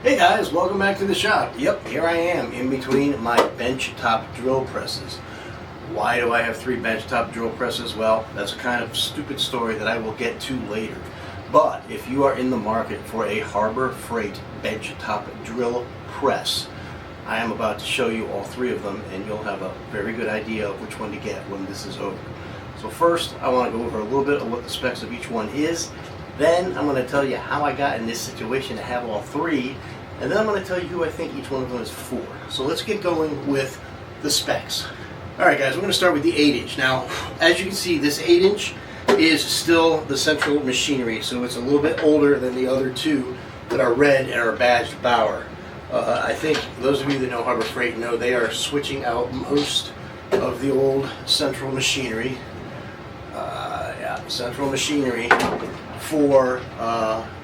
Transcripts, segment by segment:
Hey guys, welcome back to the shop. Yep, here I am in between my bench top drill presses. Why do I have three bench top drill presses? Well, that's a kind of stupid story that I will get to later. But if you are in the market for a Harbor Freight bench top drill press, I am about to show you all three of them and you'll have a very good idea of which one to get when this is over. So first, I want to go over a little bit of what the specs of each one is. Then I'm going to tell you how I got in this situation to have all three, and then I'm going to tell you who I think each one of them is for. So let's get going with the specs. Alright guys, we're going to start with the 8-inch. Now, as you can see, this 8-inch is still the central machinery, so it's a little bit older than the other two that are red and are badged Bauer. I think those of you that know Harbor Freight know they are switching out most of the old central machinery. Central machinery for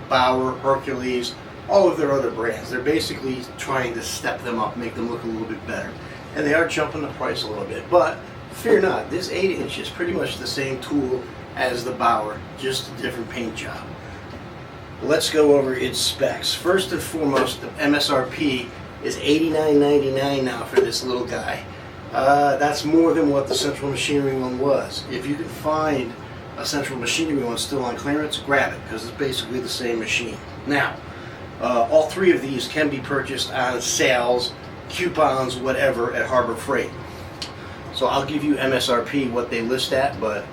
Bauer, Hercules, all of their other brands. They're basically trying to step them up, make them look a little bit better. And they are jumping the price a little bit. But fear not, this 8-inch is pretty much the same tool as the Bauer, just a different paint job. Let's go over its specs. First and foremost, the MSRP is $89.99 now for this little guy. That's more than what the Central Machinery one was. If you can find a Central Machinery one still on clearance, grab it, because it's basically the same machine. Now, all three of these can be purchased on sales, coupons, whatever, at Harbor Freight. So I'll give you MSRP, what they list at, but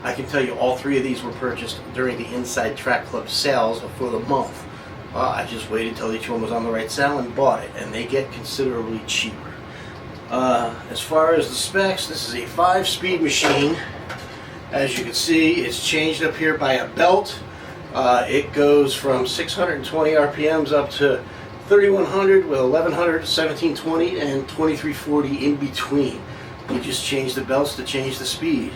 I can tell you all three of these were purchased during the Inside Track Club sales for the month. I just waited until each one was on the right sale and bought it, and they get considerably cheaper. As far as the specs, this is a 5-speed machine. As you can see, it's changed up here by a belt. It goes from 620 RPMs up to 3100 with 1100, 1720, and 2340 in between. You just change the belts to change the speed.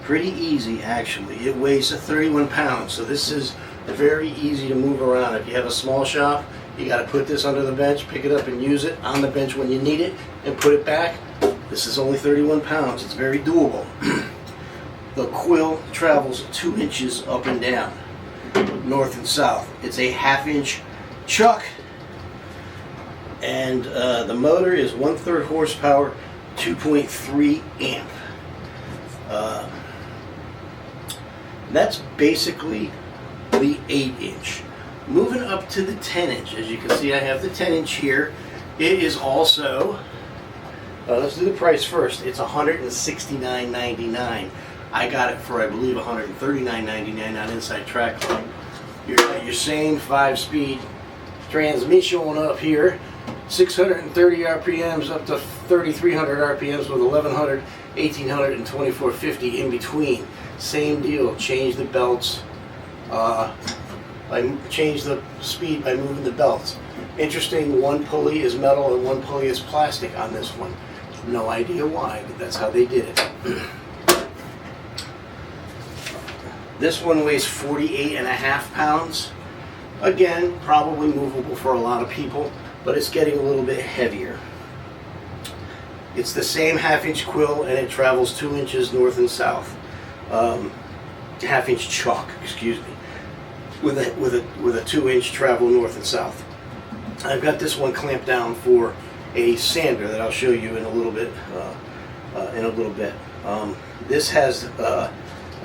Pretty easy, actually. It weighs 31 pounds, so this is very easy to move around. If you have a small shop, you got to put this under the bench, pick it up and use it on the bench when you need it, and put it back. This is only 31 pounds. It's very doable. The quill travels 2 inches up and down, north and south. It's a 1/2-inch chuck, and the motor is 1/3 horsepower, 2.3 amp. That's basically the 8-inch. Moving up to the 10-inch, as you can see, I have the 10-inch here. It is also, let's do the price first. It's $169.99. I got it for, I believe, $139.99 on Inside Track Club. You got your same 5-speed transmission up here, 630 RPMs up to 3,300 RPMs with 1,100, 1,800, and 2,450 in between. Same deal. Change the belts. Change the speed by moving the belts. Interesting, one pulley is metal and one pulley is plastic on this one. No idea why, but that's how they did it. This one weighs 48.5 pounds. Again, probably movable for a lot of people, but it's getting a little bit heavier. It's the same 1/2-inch quill, and it travels 2 inches north and south. 1/2-inch chalk, excuse me, with a 2-inch travel north and south. I've got this one clamped down for a sander that I'll show you in a little bit. This has a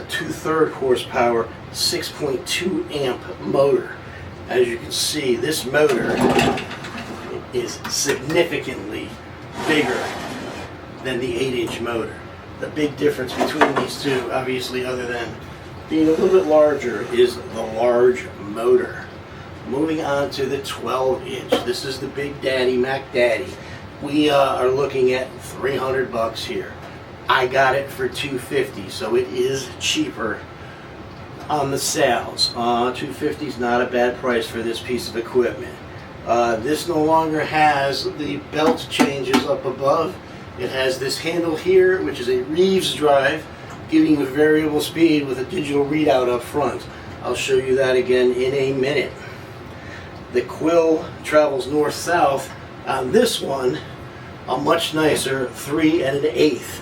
2/3 horsepower, 6.2 amp motor. As you can see, this motor is significantly bigger than the 8-inch motor. The big difference between these two, obviously, other than being a little bit larger, is the large motor. Moving on to the 12-inch. This is the Big Daddy Mac Daddy. We are looking at $300 here. I got it for $250, so it is cheaper on the sales. $250 is not a bad price for this piece of equipment. This no longer has the belt changes up above. It has this handle here, which is a Reeves drive, giving you variable speed with a digital readout up front. I'll show you that again in a minute. The quill travels north-south. On this one, a much nicer 3 1/8.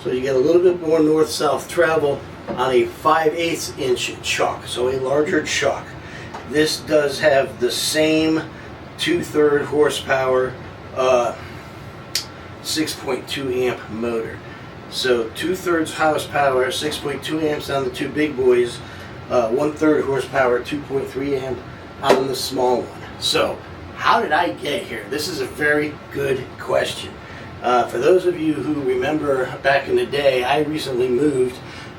So you get a little bit more north-south travel on a 5/8 inch chuck, so a larger chuck. This does have the same 2/3 horsepower, 6.2 amp motor. So 2/3 horsepower, 6.2 amps on the two big boys, 1/3 horsepower, 2.3 amp on the small one. So how did I get here? This is a very good question. For those of you who remember back in the day, I recently moved,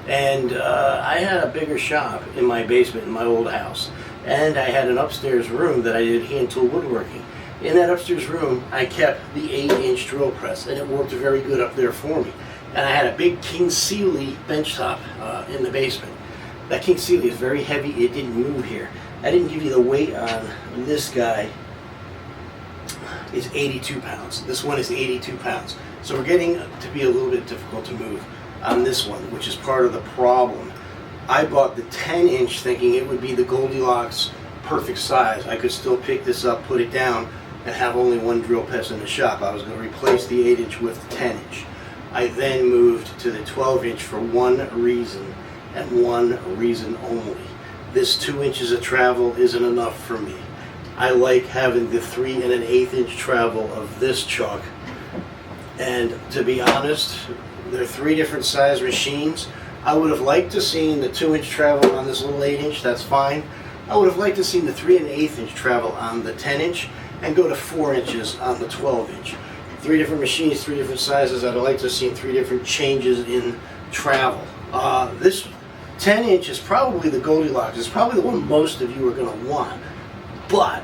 and I had a bigger shop in my basement in my old house, and I had an upstairs room that I did hand tool woodworking. In that upstairs room, I kept the 8-inch drill press, and it worked very good up there for me. And I had a big King Sealy benchtop in the basement. That King Sealy is very heavy. It didn't move here. I didn't give you the weight on this guy. Is 82 pounds. This one is 82 pounds. So we're getting to be a little bit difficult to move on this one, which is part of the problem. I bought the 10-inch thinking it would be the Goldilocks perfect size. I could still pick this up, put it down, and have only one drill press in the shop. I was going to replace the 8-inch with the 10-inch. I then moved to the 12-inch for one reason, and one reason only. This 2 inches of travel isn't enough for me. I like having the 3 1/8 inch travel of this chuck. And to be honest, they're 3 different size machines. I would have liked to seen the 2-inch travel on this little 8-inch, that's fine. I would have liked to seen the 3 1/8 inch travel on the 10-inch and go to 4 inches on the 12-inch. 3 different machines, 3 different sizes. I'd like to have seen 3 different changes in travel. This 10-inch is probably the Goldilocks. It's probably the one most of you are going to want. But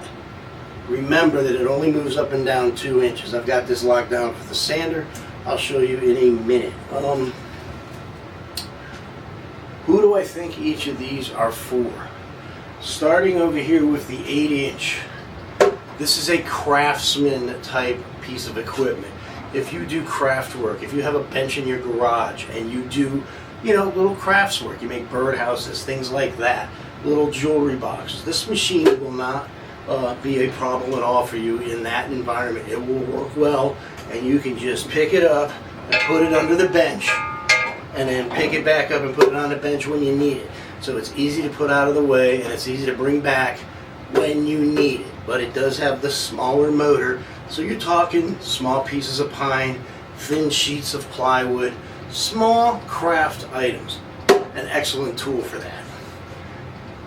remember that it only moves up and down 2 inches. I've got this locked down for the sander. I'll show you in a minute. Who do I think each of these are for? Starting over here with the 8-inch. This is a craftsman type piece of equipment. If you do craft work, if you have a bench in your garage and you do, little crafts work, you make birdhouses, things like that, little jewelry boxes, this machine will not be a problem at all for you in that environment. It will work well, and you can just pick it up and put it under the bench, and then pick it back up and put it on the bench when you need it. So it's easy to put out of the way, and it's easy to bring back when you need it. But it does have the smaller motor, so you're talking small pieces of pine, thin sheets of plywood, small craft items. An excellent tool for that.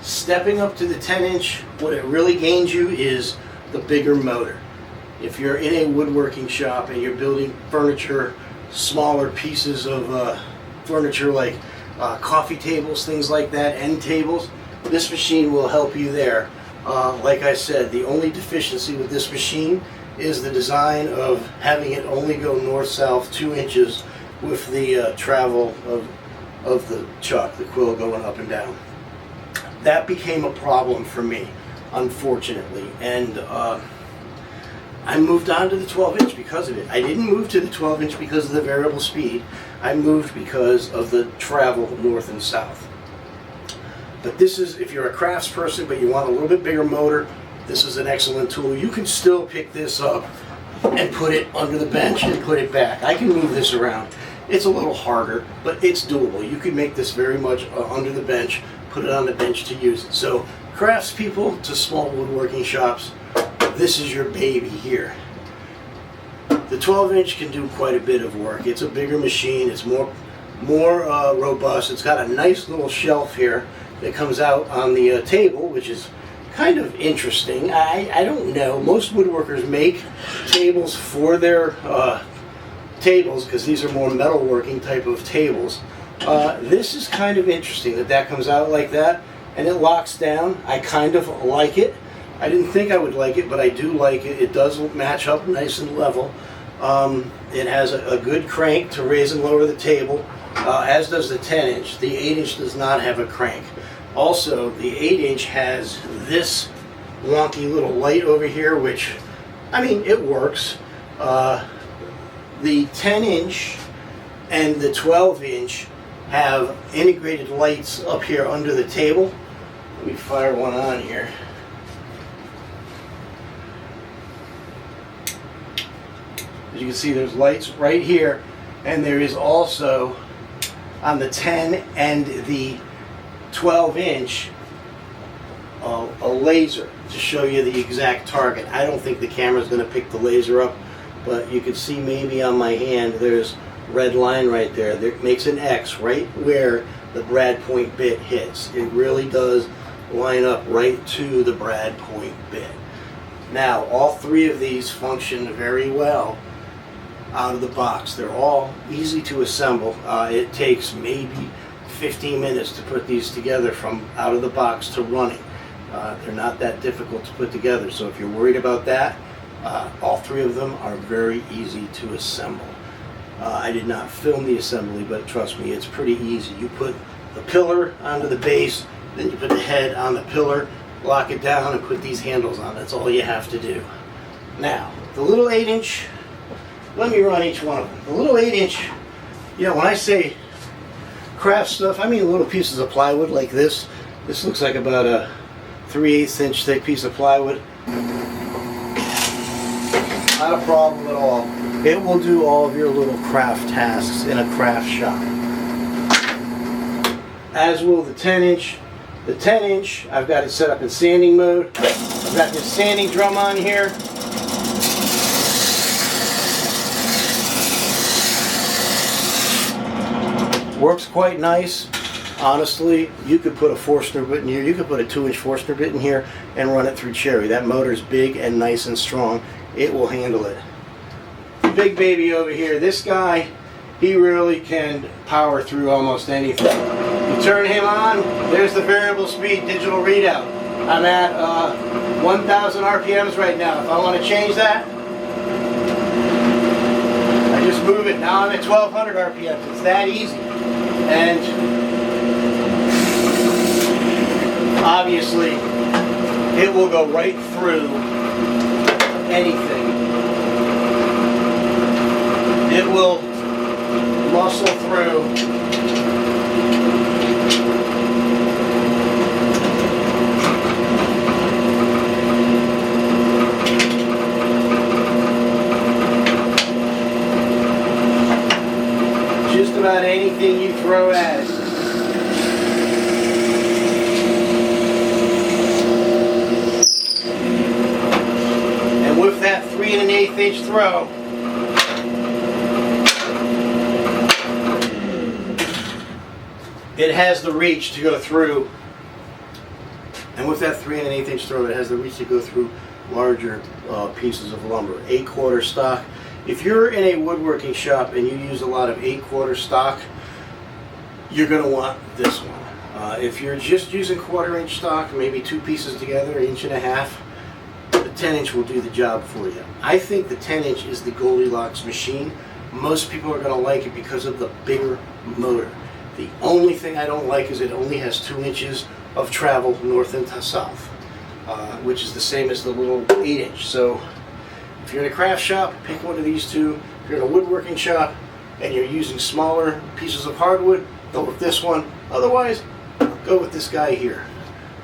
Stepping up to the 10-inch, what it really gains you is the bigger motor. If you're in a woodworking shop and you're building furniture, smaller pieces of furniture like coffee tables, things like that, end tables, this machine will help you there. Like I said, the only deficiency with this machine is the design of having it only go north-south 2 inches with the travel of the chuck, the quill going up and down. That became a problem for me, unfortunately, and I moved on to the 12-inch because of it. I didn't move to the 12-inch because of the variable speed. I moved because of the travel north and south. But this is, if you're a crafts person but you want a little bit bigger motor, this is an excellent tool. You can still pick this up and put it under the bench and put it back. I can move this around. It's a little harder, but it's doable. You can make this very much under the bench, put it on the bench to use it. So craftspeople to small woodworking shops, this is your baby here. The 12-inch can do quite a bit of work. It's a bigger machine. It's more robust. It's got a nice little shelf here that comes out on the table, which is kind of interesting. I don't know. Most woodworkers make tables for their tables because these are more metalworking type of tables. This is kind of interesting that comes out like that and it locks down. I kind of like it. I didn't think I would like it, but I do like it. It does match up nice and level. It has a good crank to raise and lower the table, as does the 10-inch. The 8-inch does not have a crank. Also, the 8-inch has this wonky little light over here, which, I mean, it works. The 10-inch and the 12-inch have integrated lights up here under the table. Let me fire one on here. As you can see, there's lights right here, and there is also on the 10 and the 12-inch a laser. to show you the exact target. I don't think the camera's going to pick the laser up, but you can see maybe on my hand there's red line right there that makes an X right where the brad point bit hits. It really does line up right to the brad point bit. Now, all three of these function very well out of the box. They're all easy to assemble. It takes maybe 15 minutes to put these together from out of the box to running. They're not that difficult to put together, so if you're worried about that, all three of them are very easy to assemble. I did not film the assembly, but trust me, it's pretty easy. You put the pillar onto the base, then you put the head on the pillar, lock it down, and put these handles on. That's all you have to do. Now, the little 8-inch, let me run each one of them. The little 8-inch, when I say craft stuff, I mean little pieces of plywood like this. This looks like about a 3/8 inch thick piece of plywood. Not a problem at all. It will do all of your little craft tasks in a craft shop. As will the 10-inch. The 10-inch, I've got it set up in sanding mode. I've got this sanding drum on here. Works quite nice. Honestly, you could put a Forstner bit in here. You could put a 2-inch Forstner bit in here and run it through cherry. That motor's big and nice and strong. It will handle it. The big baby over here, this guy, he really can power through almost anything. You turn him on, there's the variable speed digital readout. I'm at 1,000 RPMs right now. If I want to change that, I just move it. Now I'm at 1,200 RPMs. It's that easy. And obviously, it will go right through anything. It will muscle through just about anything you throw at it. And with that 3 1/8 inch throw, it has the reach to go through, and with that 3 1/8 inch throw, it has the reach to go through larger pieces of lumber. 8/4 stock. If you're in a woodworking shop and you use a lot of 8/4 stock, you're going to want this one. If you're just using 1/4 inch stock, maybe 2 pieces together, 1.5 inches, the 10-inch will do the job for you. I think the 10-inch is the Goldilocks machine. Most people are going to like it because of the bigger motor. The only thing I don't like is it only has 2 inches of travel north and south, which is the same as the little 8-inch. So if you're in a craft shop, pick one of these two. If you're in a woodworking shop and you're using smaller pieces of hardwood, go with this one. Otherwise, go with this guy here.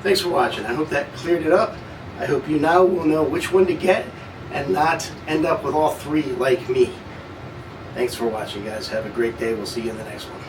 Thanks for watching. I hope that cleared it up. I hope you now will know which one to get and not end up with all three like me. Thanks for watching, guys. Have a great day. We'll see you in the next one.